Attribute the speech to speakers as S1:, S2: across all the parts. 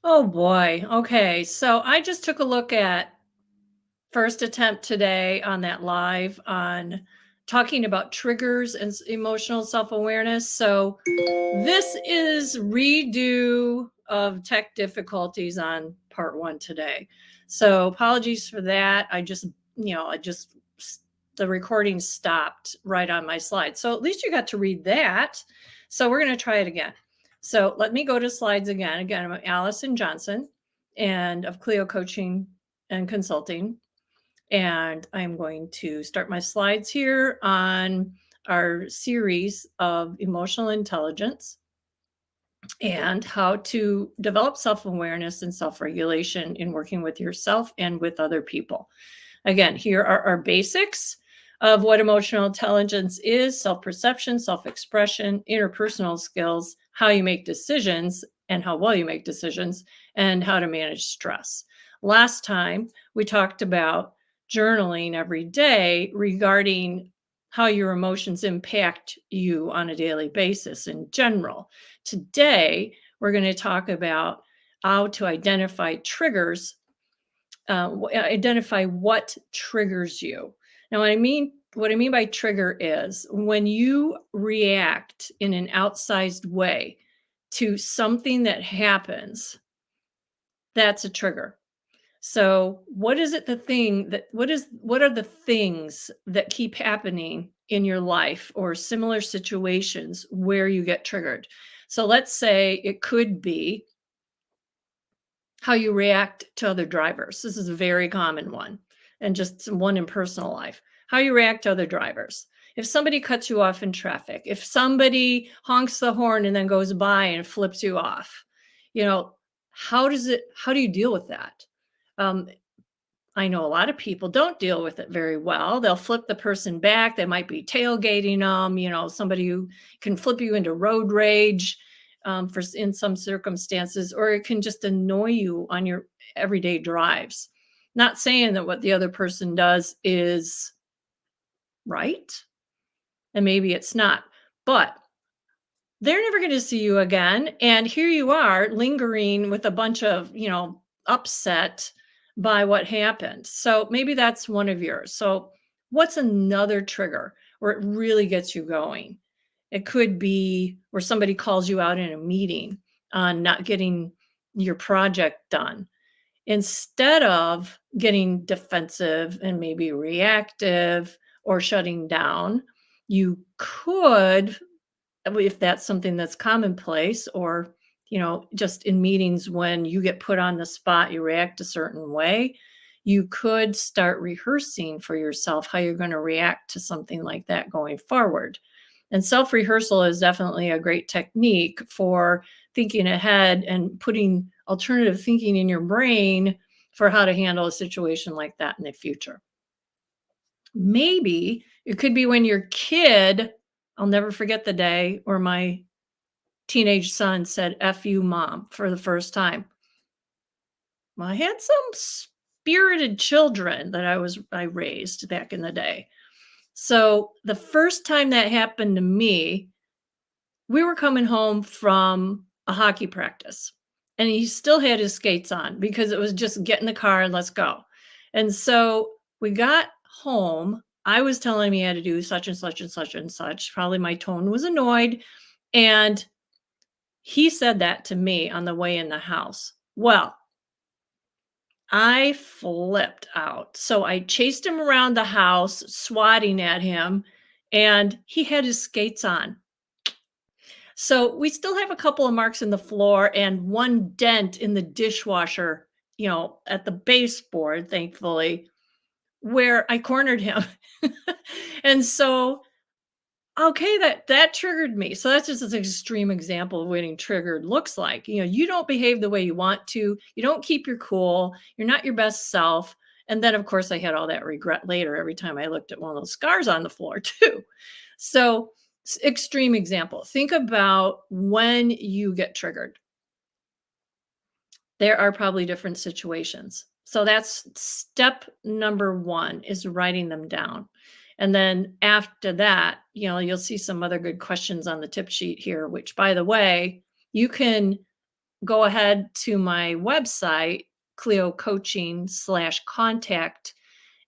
S1: Oh boy. Okay. So I just took a look at first attempt today on that live on talking about triggers and emotional self-awareness. So this is redo of tech difficulties on part 1 today. So apologies for that. I just the recording stopped right on my slide. So at least you got to read that. So we're going to try it again. So let me go to slides again. Again, I'm Allison Johnson and of Clio Coaching and Consulting. And I'm going to start my slides here on our series of emotional intelligence and how to develop self awareness and self regulation in working with yourself and with other people. Again, here are our basics of what emotional intelligence is: self perception, self expression, interpersonal skills, how you make decisions and how well you make decisions, and how to manage stress. Last time we talked about journaling every day regarding how your emotions impact you on a daily basis in general. Today, we're going to talk about how to identify triggers, identify what triggers you. Now, what I mean by trigger is when you react in an outsized way to something that happens, that's a trigger. So, what are the things that keep happening in your life or similar situations where you get triggered? So, let's say it could be how you react to other drivers. This is a very common one, and just one in personal life. How you react to other drivers. If somebody cuts you off in traffic, if somebody honks the horn and then goes by and flips you off, you know, how do you deal with that? Um, I know a lot of people don't deal with it very well. They'll flip the person back. They might be tailgating them, somebody who can flip you into road rage in some circumstances, or it can just annoy you on your everyday drives. Not saying that what the other person does is right, and maybe it's not, but they're never going to see you again. And here you are lingering with a bunch of, upset by what happened. So maybe that's one of yours. So, what's another trigger where it really gets you going? It could be where somebody calls you out in a meeting on not getting your project done. Instead of getting defensive and maybe reactive or shutting down, you could, if that's something that's commonplace, or just in meetings when you get put on the spot, you react a certain way, you could start rehearsing for yourself how you're going to react to something like that going forward. And self rehearsal is definitely a great technique for thinking ahead and putting alternative thinking in your brain for how to handle a situation like that in the future. Maybe it could be when your kid, I'll never forget the day where my teenage son said, "F you, mom," for the first time. Well, I had some spirited children that I raised back in the day. So the first time that happened to me, we were coming home from a hockey practice, and he still had his skates on because it was just get in the car and let's go. And so we got home. I was telling him he had to do such and such and such and such. Probably my tone was annoyed. And he said that to me on the way in the house. Well, I flipped out. So I chased him around the house, swatting at him, and he had his skates on. So we still have a couple of marks in the floor and one dent in the dishwasher, at the baseboard, thankfully, where I cornered him. And so, okay, that triggered me. So that's just an extreme example of what getting triggered looks like. You don't behave the way you want to. You don't keep your cool. You're not your best self. And then, of course, I had all that regret later every time I looked at one of those scars on the floor, too. So, extreme example. Think about when you get triggered. There are probably different situations. So that's step number 1, is writing them down. And then after that, you'll see some other good questions on the tip sheet here, which, by the way, you can go ahead to my website, Clio Coaching/contact,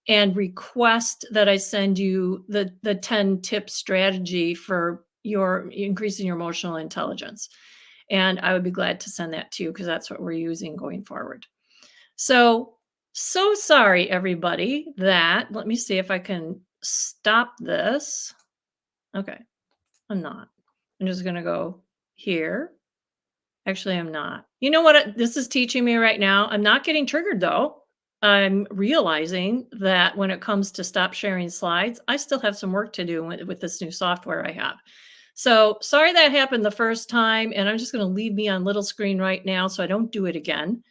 S1: and request that I send you the 10 tip strategy for your increasing your emotional intelligence. And I would be glad to send that to you because that's what we're using going forward. So, so sorry, everybody, that let me see if I can stop this. Okay, I'm not. I'm just going to go here. Actually, I'm not. You know what this is teaching me right now? I'm not getting triggered though. I'm realizing that when it comes to stop sharing slides, I still have some work to do with this new software I have. So sorry that happened the first time, and I'm just going to leave me on little screen right now so I don't do it again.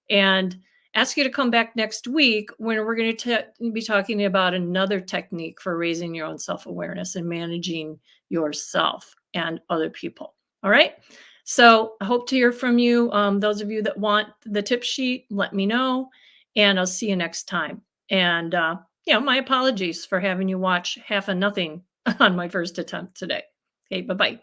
S1: And ask you to come back next week when we're going to be talking about another technique for raising your own self-awareness and managing yourself and other people. All right. So I hope to hear from you. Those of you that want the tip sheet, let me know, and I'll see you next time. And my apologies for having you watch half of nothing on my first attempt today. Okay, bye bye.